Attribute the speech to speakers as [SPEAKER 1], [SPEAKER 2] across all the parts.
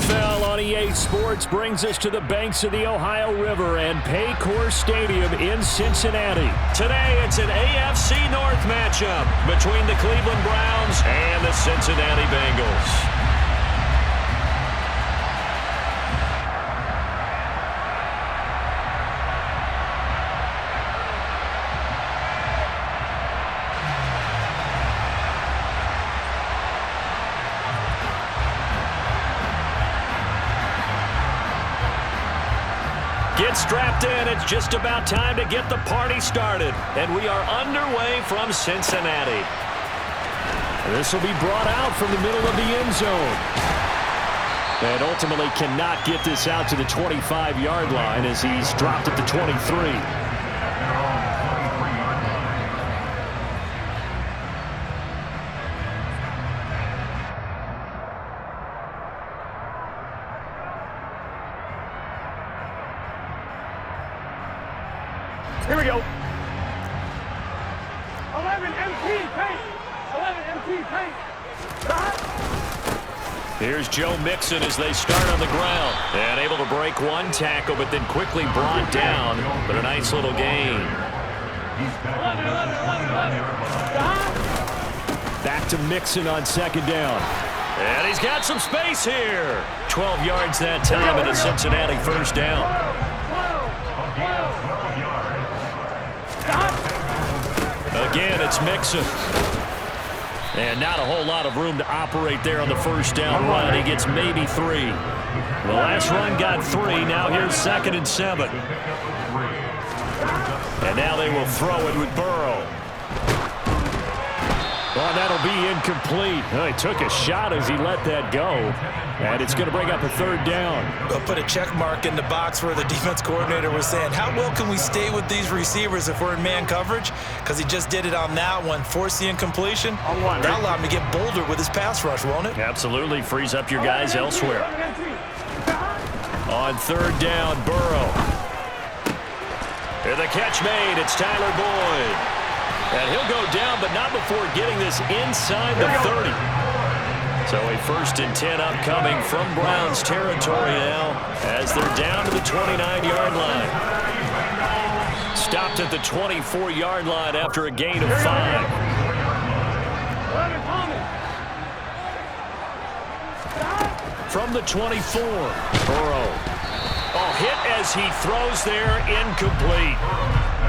[SPEAKER 1] NFL on EA Sports brings us to the banks of the Ohio River and Paycor Stadium in Cincinnati. Today, it's an AFC North matchup between the Cleveland Browns and the Cincinnati Bengals. Get strapped in. It's just about time to get the party started. And we are underway from Cincinnati. This will be brought out from the middle of the end zone. And ultimately cannot get this out to the 25-yard line as he's dropped at the 23.
[SPEAKER 2] Here we go. 11 MT paint. 11 MT paint.
[SPEAKER 1] Here's Joe Mixon as they start on the ground. And able to break one tackle, but then quickly brought down. But a nice little gain.
[SPEAKER 2] 11.
[SPEAKER 1] Back to Mixon on second down. And he's got some space here. 12 yards that time and a Cincinnati first down. Again, it's Mixon. And not a whole lot of room to operate there on the first down run. He gets maybe 3. The last run got 3. Now here's 2nd and 7. And now they will throw it with Burrow. Well, that'll be incomplete. Well, he took a shot as he let that go. And it's going to bring up a 3rd down.
[SPEAKER 3] They'll put a check mark in the box where the defense coordinator was saying, how well can we stay with these receivers if we're in man coverage? Because he just did it on that one, forced the incompletion. That allowed him to get bolder with his pass rush, won't it?
[SPEAKER 1] Absolutely. Frees up your guys elsewhere. On 3rd down, Burrow. And the catch made. It's Tyler Boyd. And he'll go down, but not before getting this inside the 30. So a 1st and 10 upcoming from Browns territory now as they're down to the 29-yard line. Stopped at the 24-yard line after a gain of 5. From the 24, Burrow. Oh, hit as he throws there, incomplete.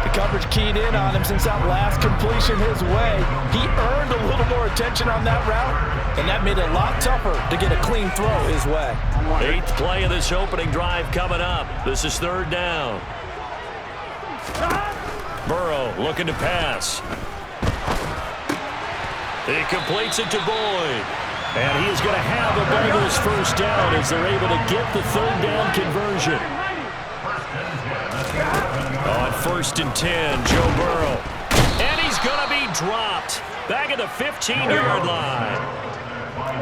[SPEAKER 3] The coverage keyed in on him since that last completion his way. He earned a little more attention on that route, and that made it a lot tougher to get a clean throw his way.
[SPEAKER 1] 8th play of this opening drive coming up. This is 3rd down. Burrow looking to pass. He completes it to Boyd. And he is going to have the Bengals first down as they're able to get the 3rd down conversion. On 1st and 10, Joe Burrow. And he's going to be dropped back at the 15-yard line.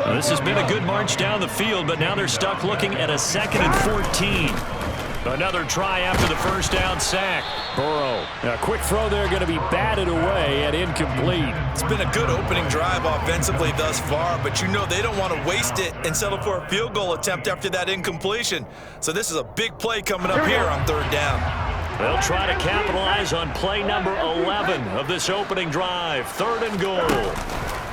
[SPEAKER 1] Well, this has been a good march down the field, but now they're stuck looking at a 2nd and 14. Another try after the first down sack. Burrow. A quick throw there going to be batted away and incomplete.
[SPEAKER 3] It's been a good opening drive offensively thus far, but you know they don't want to waste it and settle for a field goal attempt after that incompletion. So this is a big play coming up here on 3rd down.
[SPEAKER 1] They'll try to capitalize on play number 11 of this opening drive. 3rd and goal.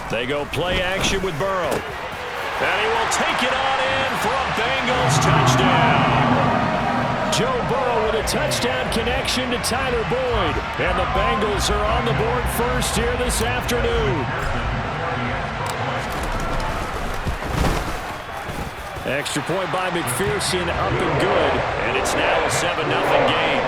[SPEAKER 1] They go play action with Burrow. And he will take it on in for a Bengals touchdown. Joe Burrow with a touchdown connection to Tyler Boyd. And the Bengals are on the board first here this afternoon. Extra point by McPherson, up and good. And it's now a 7-0 game.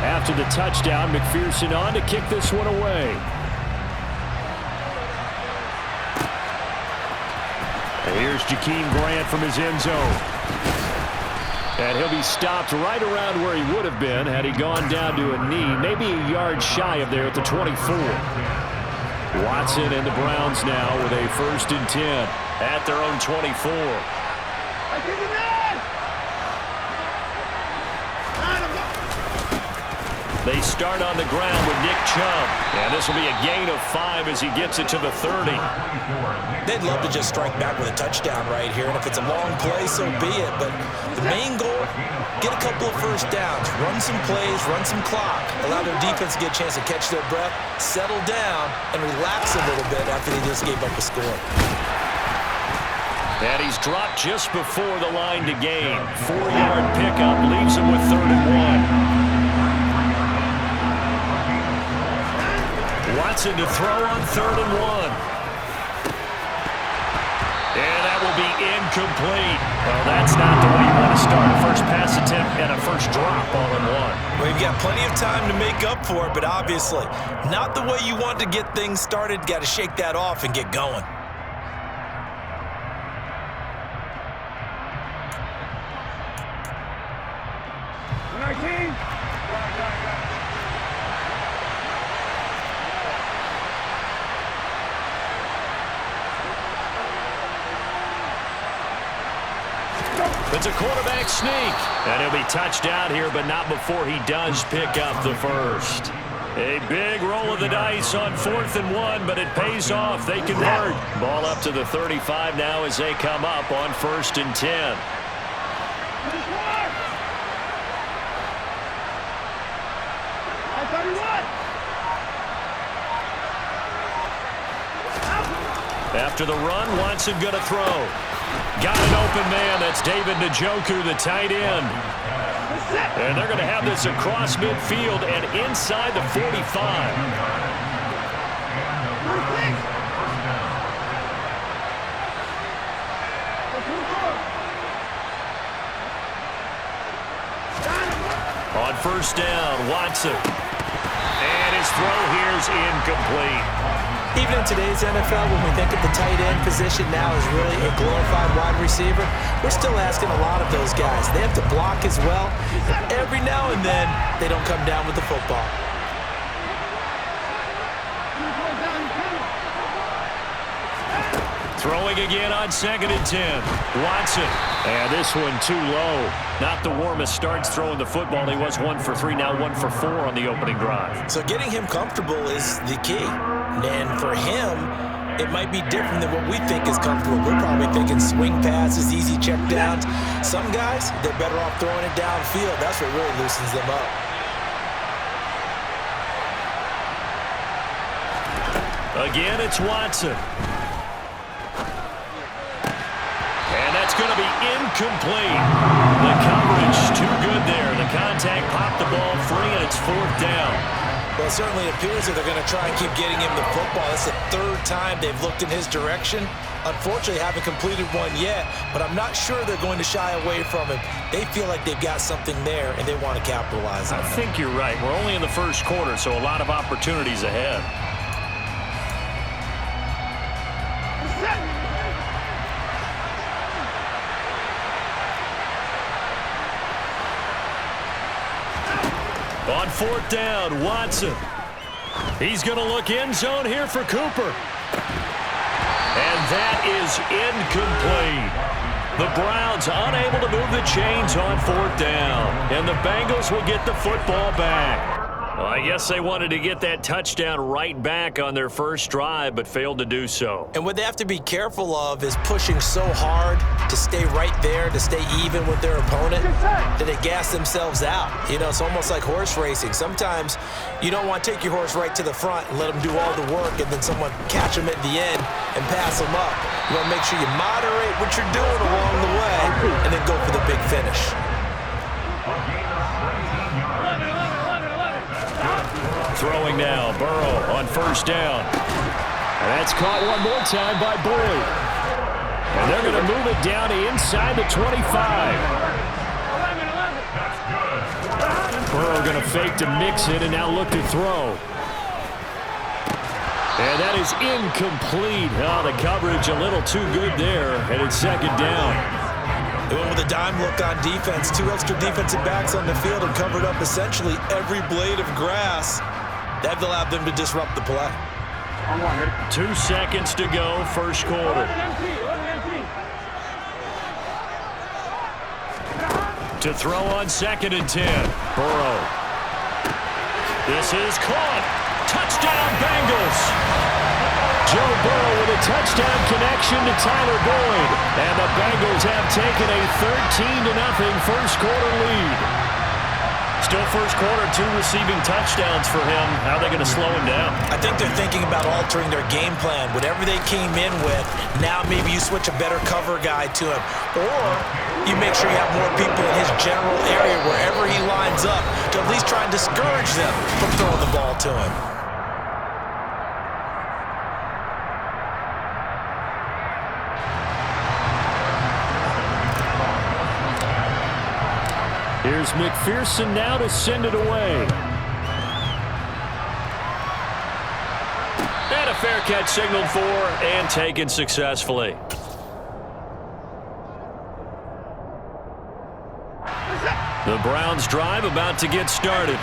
[SPEAKER 1] After the touchdown, McPherson on to kick this one away. And here's Jakeem Grant from his end zone. And he'll be stopped right around where he would have been had he gone down to a knee, maybe a yard shy of there at the 24. Watson and the Browns now with a 1st and 10 at their own 24. They start on the ground with Nick Chubb. And this will be a gain of 5 as he gets it to the 30.
[SPEAKER 3] They'd love to just strike back with a touchdown right here. And if it's a long play, so be it. But the main goal, get a couple of first downs, run some plays, run some clock, allow their defense to get a chance to catch their breath, settle down, and relax a little bit after they just gave up a score.
[SPEAKER 1] And he's dropped just before the line to gain. 4-yard pickup leaves him with 3rd and 1. Watson to throw on 3rd and 1. And that will be incomplete. Well, that's not the way you want to start a first pass attempt and a first drop all in one.
[SPEAKER 3] Well, you've got plenty of time to make up for it, but obviously not the way you want to get things started. Got to shake that off and get going.
[SPEAKER 1] It's a quarterback sneak. And he'll be touched out here, but not before he does pick up the first. A big roll of the dice on 4th and 1, but it pays off. They convert. Ball up to the 35 now as they come up on 1st and 10. After the run, Watson going to throw. Got an open man. That's David Njoku, the tight end. And they're going to have this across midfield and inside the 45. On 1st down, Watson. And his throw here is incomplete.
[SPEAKER 3] Even in today's NFL, when we think of the tight end position now as really a glorified wide receiver, we're still asking a lot of those guys. They have to block as well. And every now and then, they don't come down with the football.
[SPEAKER 1] Throwing again on 2nd and 10. Watson. And this one too low. Not the warmest starts throwing the football. He was 1 for 3, now 1 for 4 on the opening drive.
[SPEAKER 3] So getting him comfortable is the key. And for him, it might be different than what we think is comfortable. We're probably thinking swing passes, easy check downs. Some guys, they're better off throwing it downfield. That's what really loosens them up.
[SPEAKER 1] Again, it's Watson. And that's going to be incomplete. The coverage too good there. The contact popped the ball free, and it's 4th down.
[SPEAKER 3] Well, it certainly appears that they're going to try and keep getting him the football. That's the 3rd time they've looked in his direction. Unfortunately, haven't completed one yet, but I'm not sure they're going to shy away from him. They feel like they've got something there, and they want to capitalize on it.
[SPEAKER 1] I think you're right. We're only in the 1st quarter, so a lot of opportunities ahead. On 4th down, Watson. He's going to look end zone here for Cooper. And that is incomplete. The Browns unable to move the chains on 4th down. And the Bengals will get the football back. Well, I guess they wanted to get that touchdown right back on their first drive, but failed to do so.
[SPEAKER 3] And what they have to be careful of is pushing so hard to stay right there, to stay even with their opponent, that they gas themselves out. You know, it's almost like horse racing. Sometimes you don't want to take your horse right to the front and let them do all the work, and then someone catch them at the end and pass them up. You want to make sure you moderate what you're doing along the way and then go for the big finish.
[SPEAKER 1] Throwing now, Burrow on 1st down. And that's caught one more time by Boyd. And they're going to move it down to inside the 25. Burrow going to fake to mix it and now look to throw. And that is incomplete. Oh, the coverage a little too good there, and it's 2nd down.
[SPEAKER 3] They went with a dime look on defense. 2 extra defensive backs on the field and covered up essentially every blade of grass. That allowed them to disrupt the play.
[SPEAKER 1] 2 seconds to go, 1st quarter. To throw on 2nd and 10. Burrow. This is caught. Touchdown, Bengals. Joe Burrow with a touchdown connection to Tyler Boyd. And the Bengals have taken a 13-0 first-quarter lead. Still first quarter, 2 receiving touchdowns for him. How are they going to slow him down?
[SPEAKER 3] I think they're thinking about altering their game plan. Whatever they came in with, now maybe you switch a better cover guy to him. Or you make sure you have more people in his general area wherever he lines up to at least try and discourage them from throwing the ball to him.
[SPEAKER 1] Here's McPherson now to send it away. And a fair catch signaled for and taken successfully. The Browns drive about to get started.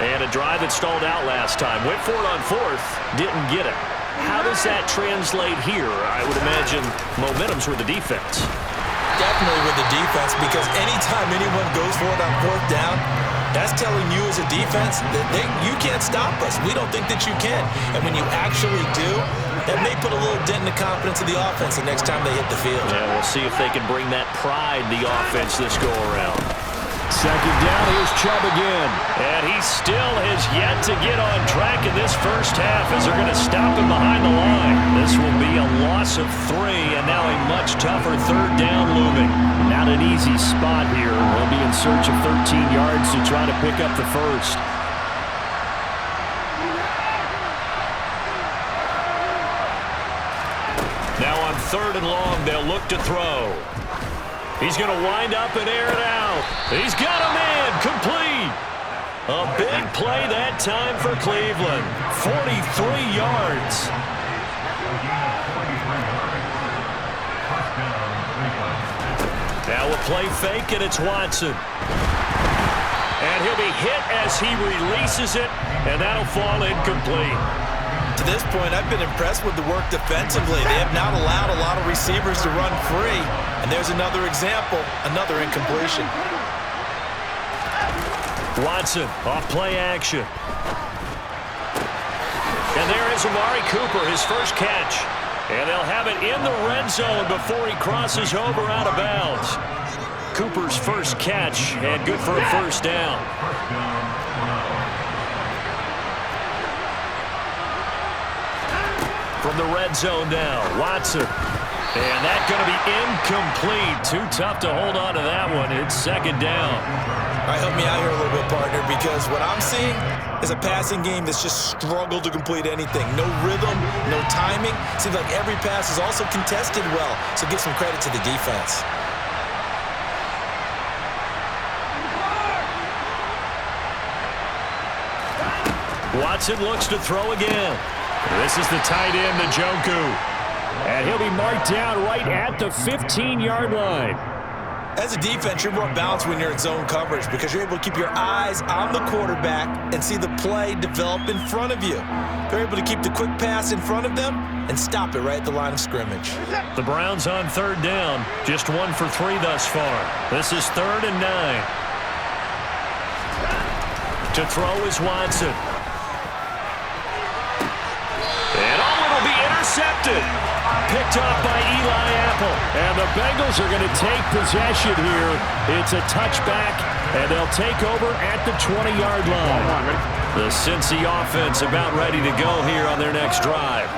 [SPEAKER 1] And a drive that stalled out last time. Went for it on 4th, didn't get it. How does that translate here? I would imagine momentum's with the defense.
[SPEAKER 3] Definitely with the defense, because anytime anyone goes for it on 4th down, that's telling you as a defense that you can't stop us. We don't think that you can. And when you actually do, that may put a little dent in the confidence of the offense the next time they hit the field.
[SPEAKER 1] Yeah, we'll see if they can bring that pride in the offense this go-around. Second down, here's Chubb again. And he still has yet to get on track in this first half as they're going to stop him behind the line. This will be a loss of 3, and now a much tougher 3rd down looming. Not an easy spot here. We'll be in search of 13 yards to try to pick up the first. Now on 3rd and long, they'll look to throw. He's going to wind up and air it out. He's got a man complete. A big play that time for Cleveland. 43 yards. Now a play fake, and it's Watson. And he'll be hit as he releases it, and that'll fall incomplete.
[SPEAKER 3] To this point, I've been impressed with the work defensively. They have not allowed a lot of receivers to run free. And there's another example, another incompletion.
[SPEAKER 1] Watson off play action. And there is Amari Cooper, his first catch. And they'll have it in the red zone before he crosses over out of bounds. Cooper's first catch, and good for a first down. From the red zone now, Watson. And that's going to be incomplete. Too tough to hold on to that one. It's 2nd down.
[SPEAKER 3] All right, help me out here a little bit, partner, because what I'm seeing is a passing game that's just struggled to complete anything. No rhythm, no timing. Seems like every pass is also contested well, so give some credit to the defense.
[SPEAKER 1] Watson looks to throw again. This is the tight end, Njoku. And he'll be marked down right at the 15-yard line.
[SPEAKER 3] As a defense, you're more balanced when you're in zone coverage because you're able to keep your eyes on the quarterback and see the play develop in front of you. They're able to keep the quick pass in front of them and stop it right at the line of scrimmage.
[SPEAKER 1] The Browns on 3rd down, just 1 for 3 thus far. This is 3rd and 9. To throw is Watson. Intercepted. Picked off by Eli Apple. And the Bengals are going to take possession here. It's a touchback, and they'll take over at the 20-yard line. The Cincy offense about ready to go here on their next drive.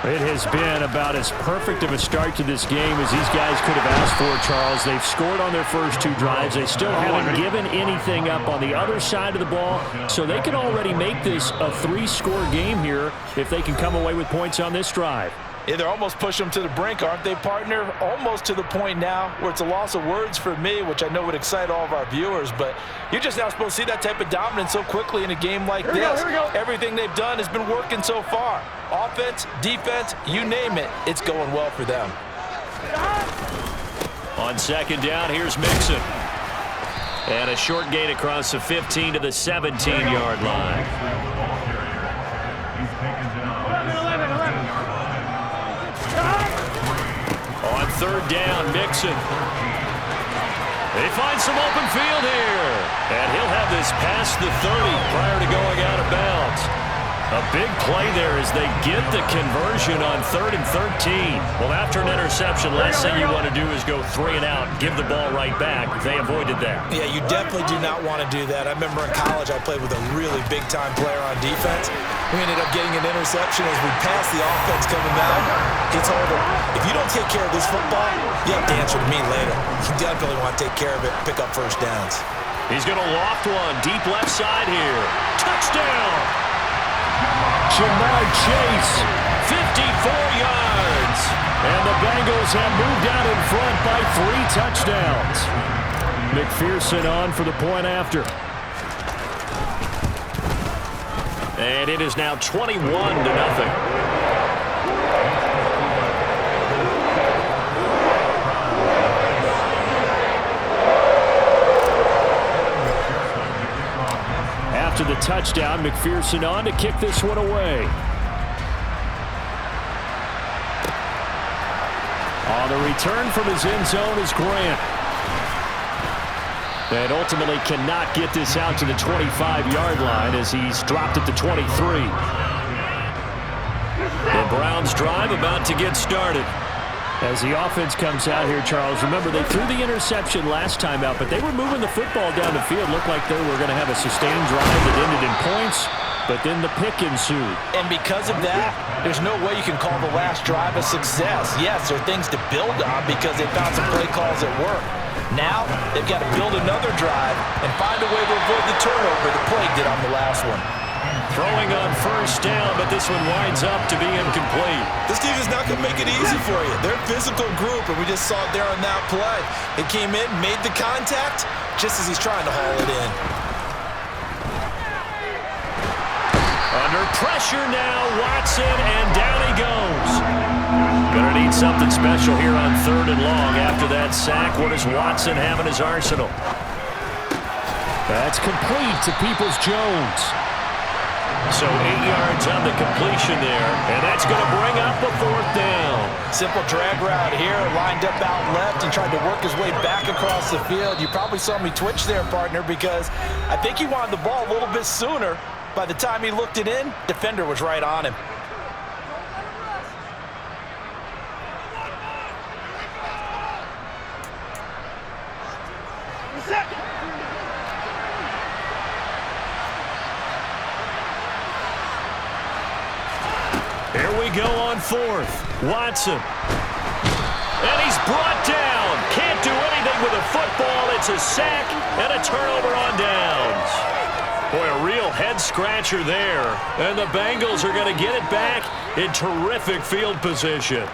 [SPEAKER 1] It has been about as perfect of a start to this game as these guys could have asked for, Charles. They've scored on their first 2 drives. They still haven't given anything up on the other side of the ball, so they can already make this a 3-score game here if they can come away with points on this drive.
[SPEAKER 3] Yeah, they're almost pushing them to the brink, aren't they, partner? Almost to the point now where it's a loss of words for me, which I know would excite all of our viewers, but you're just now supposed to see that type of dominance so quickly in a game like this. Everything they've done has been working so far. Offense, defense, you name it, it's going well for them.
[SPEAKER 1] On 2nd down, here's Mixon. And a short gain across the 15 to the 17-yard line. On 3rd down, Mixon. They find some open field here. And he'll have this past the 30 prior to going out of bounds. A big play there as they get the conversion on 3rd and 13. Well, after an interception, last thing you want to do is go 3 and out and give the ball right back. They avoided that.
[SPEAKER 3] Yeah, you definitely do not want to do that. I remember in college I played with a really big-time player on defense. We ended up getting an interception as we passed the offense coming down. He told him, if you don't take care of this football, you have to answer to me later. You definitely want to take care of it, pick up first downs.
[SPEAKER 1] He's going to loft one deep left side here. Touchdown! Jamar Chase, 54 yards. And the Bengals have moved out in front by 3 touchdowns. McPherson on for the point after. And it is now 21-0. After the touchdown, McPherson on to kick this one away. On the return from his end zone is Grant. And ultimately cannot get this out to the 25-yard line as he's dropped at the 23. The Browns drive about to get started. As the offense comes out here, Charles, remember they threw the interception last time out, but they were moving the football down the field. Looked like they were going to have a sustained drive that ended in points, but then the pick ensued.
[SPEAKER 3] And because of that, there's no way you can call the last drive a success. Yes, there are things to build on because they found some play calls that work. Now, they've got to build another drive and find a way to avoid the turnover the Plague did on the last one.
[SPEAKER 1] Throwing on first down, but this one winds up to be incomplete.
[SPEAKER 3] This team is not going to make it easy for you. They're a physical group, and we just saw it there on that play. It came in, made the contact, just as he's trying to haul it in.
[SPEAKER 1] Under pressure now, Watson, and down he goes. Gonna need something special here on 3rd and long after that sack. What does Watson have in his arsenal? That's complete to Peoples-Jones. So 8 yards on the completion there, and that's going to bring up a 4th down.
[SPEAKER 3] Simple drag route here, lined up out left and tried to work his way back across the field. You probably saw me twitch there, partner, because I think he wanted the ball a little bit sooner. By the time he looked it in, defender was right on him.
[SPEAKER 1] Here we go on 4th. Watson. And he's brought down. Can't do anything with a football. It's a sack and a turnover on downs. Boy, a real head-scratcher there. And the Bengals are going to get it back in terrific field position.